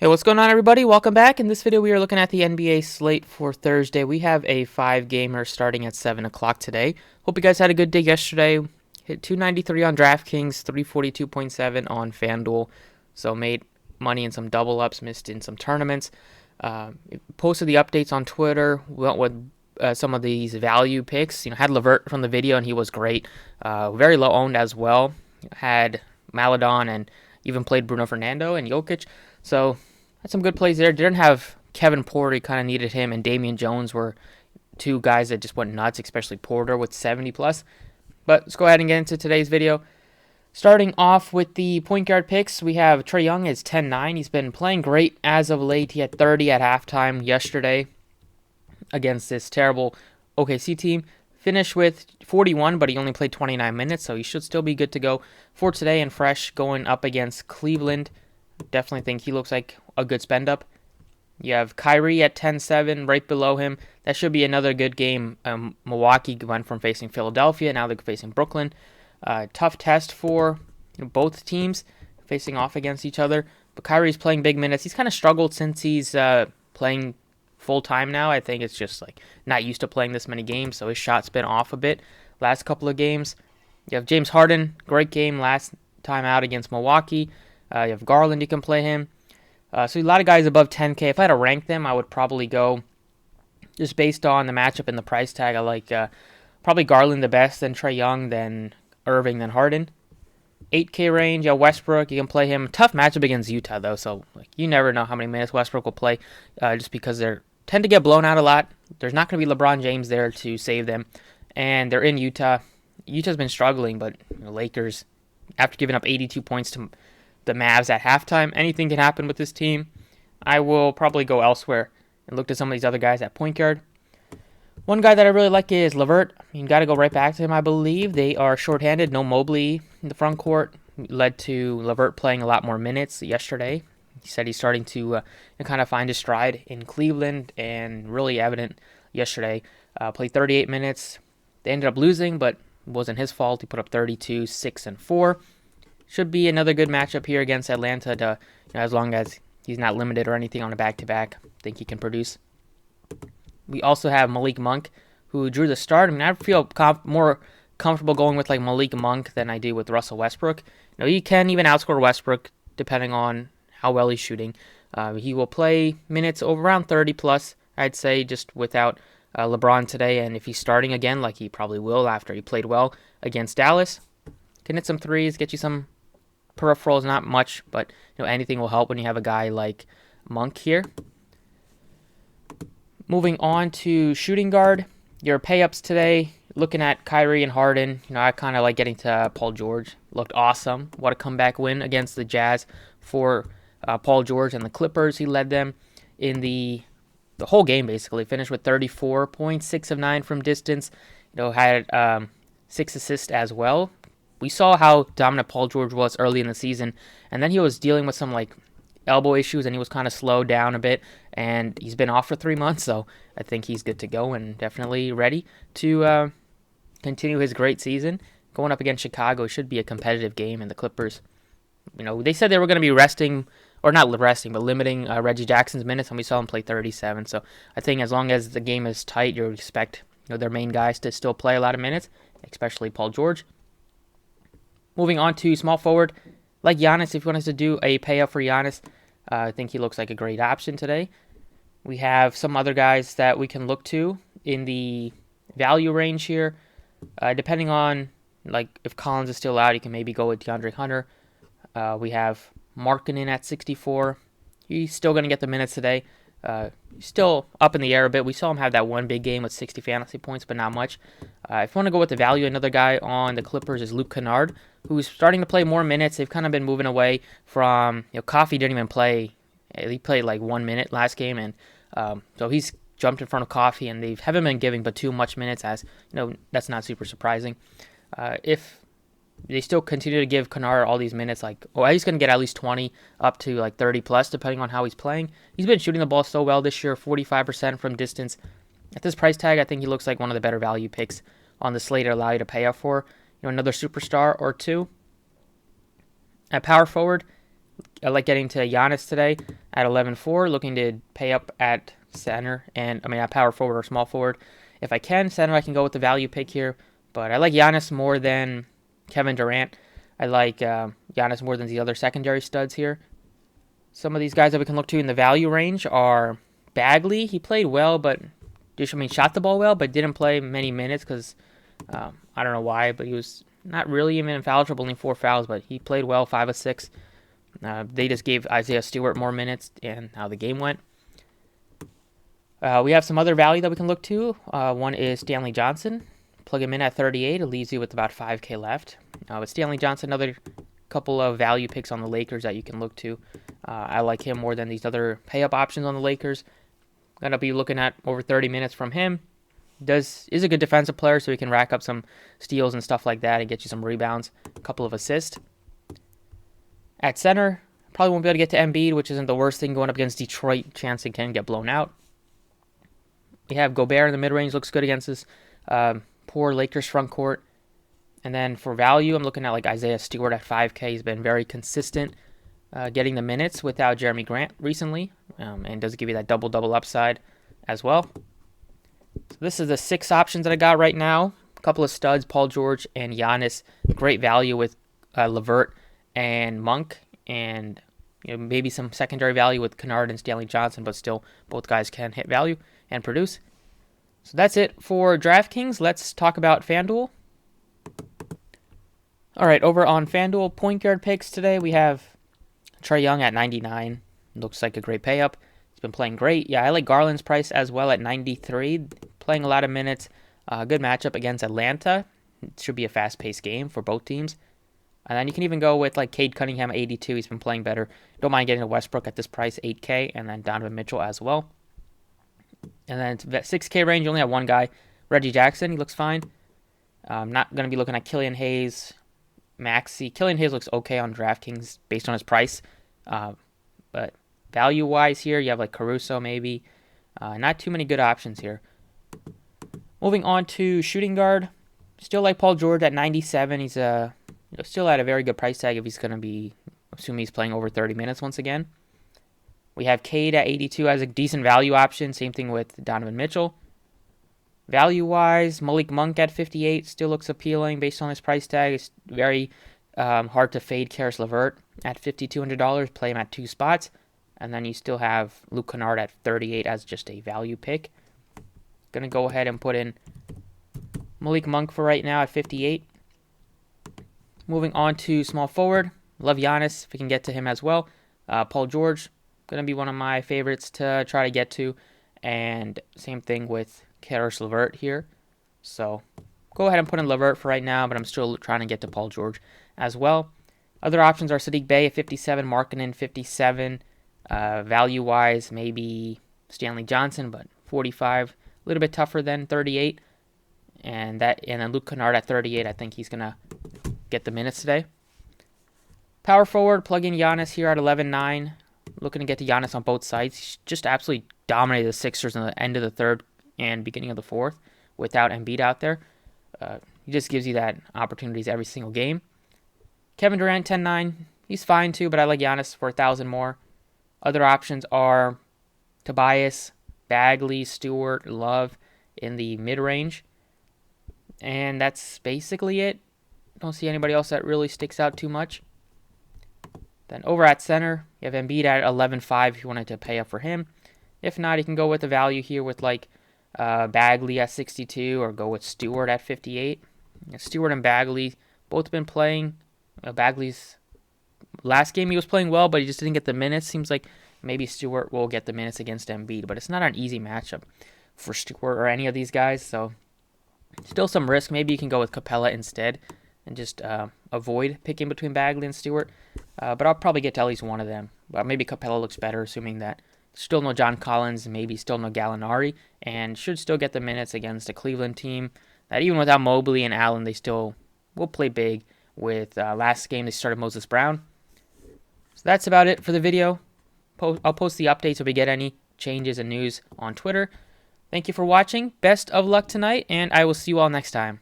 Hey, what's going on, everybody? Welcome back. In this video, we are looking at the NBA slate for Thursday. We have a 5-gamer starting at 7 o'clock today. Hope you guys had a good day yesterday. Hit 293 on DraftKings, 342.7 on Fanduel. So made money in some double-ups, missed in some tournaments. Posted the updates on Twitter. Went with some of these value picks. Had Levert from the video, and he was great. Very low owned as well. Had Maladon and even played Bruno Fernando and Jokic. So had some good plays there. Didn't have Kevin Porter. He kind of needed him, and Damian Jones were two guys that just went nuts, especially Porter with 70 plus. But let's go ahead and get into today's video. Starting off with the point guard picks, we have Trae Young is 10-9. He's been playing great as of late. He had 30 at halftime yesterday against this terrible OKC team. Finished with 41, but he only played 29 minutes, so he should still be good to go for today and fresh going up against Cleveland. Definitely think he looks like a good spend up. You have Kyrie at 10-7 right below him. That should be another good game. Milwaukee went from facing Philadelphia, now they're facing Brooklyn. Tough test for both teams facing off against each other. But Kyrie's playing big minutes. He's kind of struggled since he's playing full time now. I think it's just like not used to playing this many games, so his shot's been off a bit last couple of games. You have James Harden, great game last time out against Milwaukee. You have Garland, you can play him. So a lot of guys above 10K. If I had to rank them, I would probably go just based on the matchup and the price tag. I like probably Garland the best, then Trae Young, then Irving, then Harden. 8K range, Westbrook, you can play him. Tough matchup against Utah, though, so you never know how many minutes Westbrook will play just because they tend to get blown out a lot. There's not going to be LeBron James there to save them, and they're in Utah. Utah's been struggling, but Lakers, after giving up 82 points to the Mavs at halftime, anything can happen with this team. I will probably go elsewhere and look to some of these other guys at point guard. One guy that I really like is Levert. You got to go right back to him, I believe. They are shorthanded. No Mobley in the front court. Led to Levert playing a lot more minutes yesterday. He said he's starting to kind of find his stride in Cleveland, and really evident yesterday. Played 38 minutes. They ended up losing, but it wasn't his fault. He put up 32, 6, and 4. Should be another good matchup here against Atlanta, as long as he's not limited or anything on a back-to-back. I think he can produce. We also have Malik Monk, who drew the start. I feel more comfortable going with like Malik Monk than I do with Russell Westbrook. He can even outscore Westbrook depending on how well he's shooting. He will play minutes over around 30 plus, I'd say, just without LeBron today. And if he's starting again, like he probably will after he played well against Dallas, can hit some threes, get you some peripherals, not much, but anything will help when you have a guy like Monk here. Moving on to shooting guard, your pay-ups today, looking at Kyrie and Harden. I kind of like getting to Paul George. Looked awesome. What a comeback win against the Jazz for Paul George and the Clippers. He led them in the whole game, basically. Finished with 34 points, 6 of 9 from distance. Had 6 assists as well. We saw how dominant Paul George was early in the season, and then he was dealing with some elbow issues, and he was kind of slowed down a bit, and he's been off for 3 months, so I think he's good to go and definitely ready to continue his great season. Going up against Chicago should be a competitive game, and the Clippers, they said they were going to be resting, or not resting, but limiting Reggie Jackson's minutes, and we saw him play 37, so I think as long as the game is tight, you expect their main guys to still play a lot of minutes, especially Paul George. Moving on to small forward, like Giannis, if you want us to do a payout for Giannis, I think he looks like a great option today. We have some other guys that we can look to in the value range here. Depending on if Collins is still out, you can maybe go with DeAndre Hunter. We have Markkanen at 64. He's still going to get the minutes today. He's still up in the air a bit. We saw him have that one big game with 60 fantasy points, but not much. If you want to go with the value, another guy on the Clippers is Luke Canard, who's starting to play more minutes. They've kind of been moving away from, Coffee didn't even play. He played 1 minute last game, and so he's jumped in front of Coffee, and they haven't been giving but too much minutes, as that's not super surprising. If they still continue to give Canard all these minutes, he's going to get at least 20 up to 30 plus, depending on how he's playing. He's been shooting the ball so well this year, 45% from distance. At this price tag, I think he looks like one of the better value picks on the slate to allow you to pay up for another superstar or two. At power forward, I like getting to Giannis today. at 11.4, looking to pay up at center, and at power forward or small forward. If I can, center, I can go with the value pick here, but I like Giannis more than Kevin Durant. I like Giannis more than the other secondary studs here. Some of these guys that we can look to in the value range are Bagley. He played well, but shot the ball well, but didn't play many minutes because I don't know why, but he was not really even in foul trouble, only 4 fouls, but he played well, 5 of 6. They just gave Isaiah Stewart more minutes, and how the game went. We have some other value that we can look to. One is Stanley Johnson. Plug him in at 38. It leaves you with about 5K left. With Stanley Johnson, another couple of value picks on the Lakers that you can look to. I like him more than these other pay-up options on the Lakers. Going to be looking at over 30 minutes from him. Is a good defensive player, so he can rack up some steals and stuff like that and get you some rebounds, a couple of assists. At center, probably won't be able to get to Embiid, which isn't the worst thing going up against Detroit. Chance it can get blown out. We have Gobert in the mid-range, looks good against this poor Lakers front court. And then for value, I'm looking at like Isaiah Stewart at 5K. He's been very consistent getting the minutes without Jeremy Grant recently, and does give you that double-double upside as well. So this is the 6 options that I got right now. A couple of studs, Paul George and Giannis. Great value with LeVert and Monk, and maybe some secondary value with Canard and Stanley Johnson, but still both guys can hit value and produce. So that's it for DraftKings. Let's talk about FanDuel. All right, over on FanDuel, point guard picks today, we have Trae Young at 99. Looks like a great pay-up. He's been playing great. Yeah, I like Garland's price as well at 93. Playing a lot of minutes. Good matchup against Atlanta. It should be a fast-paced game for both teams. And then you can even go with like Cade Cunningham at 82. He's been playing better. Don't mind getting a Westbrook at this price, 8K, and then Donovan Mitchell as well. And then that 6K range, you only have one guy, Reggie Jackson. He looks fine. I'm not going to be looking at Killian Hayes, Maxey. Killian Hayes looks okay on DraftKings based on his price. But value-wise here, you have like Caruso maybe. Not too many good options here. Moving on to shooting guard. Still like Paul George at 97. He's still at a very good price tag if he's going to be, assuming he's playing over 30 minutes once again. We have Cade at 82 as a decent value option. Same thing with Donovan Mitchell. Value-wise, Malik Monk at 58 still looks appealing based on his price tag. It's very hard to fade Karis LeVert at $5,200. Play him at 2 spots. And then you still have Luke Canard at 38 as just a value pick. Going to go ahead and put in Malik Monk for right now at 58. Moving on to small forward. Love Giannis if we can get to him as well. Paul George, going to be one of my favorites to try to get to. And same thing with Karis LeVert here. So go ahead and put in LeVert for right now, but I'm still trying to get to Paul George as well. Other options are Sadiq Bey at 57, Markkanen 57. Value-wise, maybe Stanley Johnson, but 45. A little bit tougher than 38. And then Luke Kennard at 38. I think he's going to get the minutes today. Power forward, plug in Giannis here at 11.9. Looking to get to Giannis on both sides. He's just absolutely dominated the Sixers in the end of the third and beginning of the fourth without Embiid out there. He just gives you that opportunities every single game. Kevin Durant, 10.9. He's fine too, but I like Giannis for 1,000 more. Other options are Tobias, Bagley, Stewart, Love in the mid-range. And that's basically it. Don't see anybody else that really sticks out too much. Then over at center, you have Embiid at 11.5 if you wanted to pay up for him. If not, you can go with the value here with like Bagley at 62 or go with Stewart at 58. Stewart and Bagley both been playing. Bagley's last game he was playing well, but he just didn't get the minutes. Seems like maybe Stewart will get the minutes against Embiid, but it's not an easy matchup for Stewart or any of these guys. So still some risk. Maybe you can go with Capella instead and just avoid picking between Bagley and Stewart. But I'll probably get to at least one of them. But maybe Capella looks better, assuming that still no John Collins, maybe still no Gallinari, and should still get the minutes against a Cleveland team that even without Mobley and Allen, they still will play big. With last game, they started Moses Brown. So that's about it for the video. I'll post the updates if we get any changes and news on Twitter. Thank you for watching. Best of luck tonight, and I will see you all next time.